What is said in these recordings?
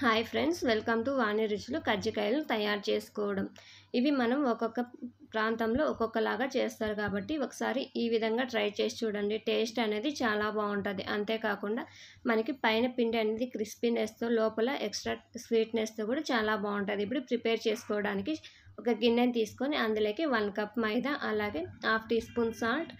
Hi friends, welcome to వాణి రుచులు. కజ్జికాయలు తయారు చేసుకోవడం. ఇవి మనం ఒక్కొక్క ప్రాంతంలో ఒక్కొక్కలాగా చేస్తారు కాబట్టి ఒకసారి ఈ విధంగా ట్రై చేసి చూడండి. టేస్ట్ అనేది చాలా బాగుంటుంది. అంతేకాకుండా మనకి పైన పిండి అనేది క్రిస్పీనెస్తో లోపల ఎక్స్ట్రా స్వీట్నెస్తో కూడా చాలా బాగుంటుంది. ఇప్పుడు ప్రిపేర్ చేసుకోవడానికి ఒక గిన్నెని తీసుకొని అందులోకి 1 కప్ మైదా, అలాగే హాఫ్ టీ స్పూన్ సాల్ట్,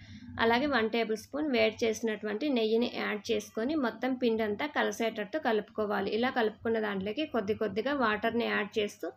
అలాగే 1 టేబుల్ స్పూన్ వేడి చేసినటువంటి నెయ్యిని యాడ్ చేసుకొని మొత్తం పిండి అంతా కలిసేటట్టు కలుపుకోవాలి. ఇలా కలుపుకున్న దాంట్లోకి కొద్దిగా వాటర్ని యాడ్ చేస్తూ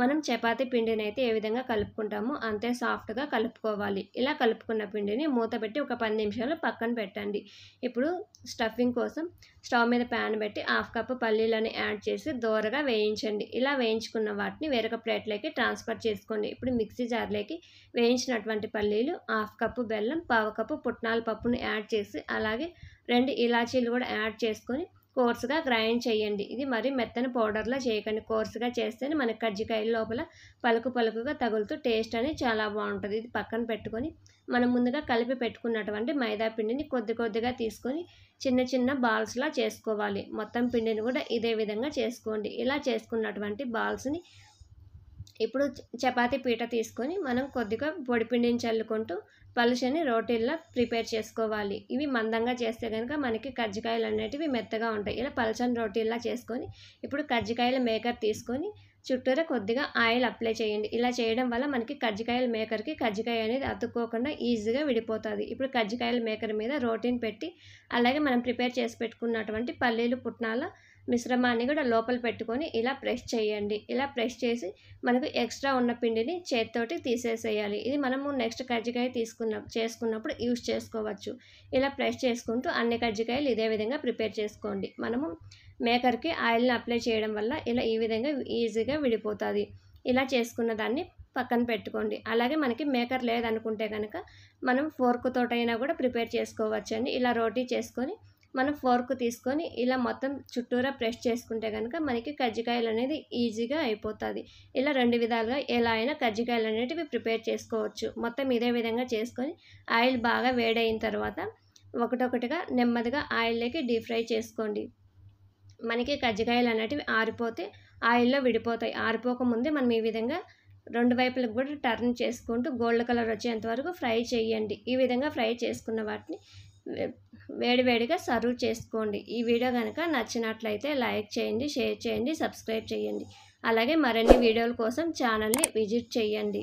మనం చపాతీ పిండిని అయితే ఏ విధంగా కలుపుకుంటామో అంతే సాఫ్ట్గా కలుపుకోవాలి. ఇలా కలుపుకున్న పిండిని మూత పెట్టి ఒక 10 నిమిషాలు పక్కన పెట్టండి. ఇప్పుడు స్టఫింగ్ కోసం స్టవ్ మీద ప్యాన్ పెట్టి 1/2 కప్పు పల్లీలను యాడ్ చేసి దోరగా వేయించండి. ఇలా వేయించుకున్న వాటిని వేరొక ప్లేట్లోకి ట్రాన్స్ఫర్ చేసుకోండి. ఇప్పుడు మిక్సీ జార్లోకి వేయించినటువంటి పల్లీలు, 1/2 కప్పు బెల్లం, 1/4 కప్పు పుట్నాల పప్పును యాడ్ చేసి అలాగే 2 ఇలాచీలు కూడా యాడ్ చేసుకొని కోర్సుగా గ్రైండ్ చేయండి. ఇది మరి మెత్తని పౌడర్లా చేయకండి. కోర్సుగా చేస్తేనే మనకి కజ్జికాయల లోపల పలుకుగా తగులుతూ టేస్ట్ అనేది చాలా బాగుంటుంది. ఇది పక్కన పెట్టుకొని మనం ముందుగా కలిపి పెట్టుకున్నటువంటి మైదా పిండిని కొద్దిగా తీసుకొని చిన్న బాల్స్లా చేసుకోవాలి. మొత్తం పిండిని కూడా ఇదే విధంగా చేసుకోండి. ఇలా చేసుకున్నటువంటి బాల్స్ని ఇప్పుడు చపాతీ పీట తీసుకొని మనం కొద్దిగా పొడిపిండిని చల్లుకుంటూ పలుచని రోటీల్లా ప్రిపేర్ చేసుకోవాలి. ఇవి మందంగా చేస్తే కనుక మనకి కజ్జికాయలు అనేటివి మెత్తగా ఉంటాయి. ఇలా పలుచని రోటీల్లా చేసుకొని ఇప్పుడు కజ్జికాయల మేకర్ తీసుకొని చుట్టూరా కొద్దిగా ఆయిల్ అప్లై చేయండి. ఇలా చేయడం వల్ల మనకి కజ్జికాయల మేకర్కి కజ్జికాయ అనేది అతుక్కోకుండా ఈజీగా విడిపోతుంది. ఇప్పుడు కజ్జికాయల మేకర్ మీద రోటీని పెట్టి అలాగే మనం ప్రిపేర్ చేసి పెట్టుకున్నటువంటి పల్లీలు, పుట్నాల మిశ్రమాన్ని కూడా లోపల పెట్టుకొని ఇలా ప్రెస్ చేయండి. ఇలా ప్రెస్ చేసి మనకు ఎక్స్ట్రా ఉన్న పిండిని చేతితోటి తీసేసేయాలి. ఇది మనము నెక్స్ట్ కజ్జికాయ చేసుకున్నప్పుడు యూజ్ చేసుకోవచ్చు. ఇలా ప్రెస్ చేసుకుంటూ అన్ని కజ్జికాయలు ఇదే విధంగా ప్రిపేర్ చేసుకోండి. మనము మేకర్కి ఆయిల్ని అప్లై చేయడం వల్ల ఇలా ఈ విధంగా ఈజీగా విడిపోతుంది. ఇలా చేసుకున్న దాన్ని పక్కన పెట్టుకోండి. అలాగే మనకి మేకర్ లేదనుకుంటే కనుక మనం ఫోర్క్ తోటైనా కూడా ప్రిపేర్ చేసుకోవచ్చండి. ఇలా రోటీ చేసుకొని మనం ఫోర్క్ తీసుకొని ఇలా మొత్తం చుట్టూరా ప్రెస్ చేసుకుంటే కనుక మనకి కజ్జికాయలు అనేది ఈజీగా అయిపోతుంది. ఇలా 2 విధాలుగా ఎలా అయినా కజ్జికాయలు అనేటివి ప్రిపేర్ చేసుకోవచ్చు. మొత్తం ఇదే విధంగా చేసుకొని ఆయిల్ బాగా వేడైన తర్వాత ఒకటొకటిగా నెమ్మదిగా ఆయిల్లోకి డీప్ ఫ్రై చేసుకోండి. మనకి కజ్జికాయలు అనేటివి ఆరిపోతే ఆయిల్లో విడిపోతాయి. ఆరిపోకముందే మనం ఈ విధంగా 2 వైపులకు కూడా టర్న్ చేసుకుంటూ గోల్డ్ కలర్ వచ్చేంత వరకు ఫ్రై చేయండి. ఈ విధంగా ఫ్రై చేసుకున్న వాటిని వేడివేడిగా సర్వ్ చేసుకోండి. ఈ వీడియో కనుక నచ్చినట్లయితే లైక్ చేయండి, షేర్ చేయండి, సబ్స్క్రైబ్ చేయండి. అలాగే మరిన్ని వీడియోల కోసం ఛానల్ని విజిట్ చేయండి.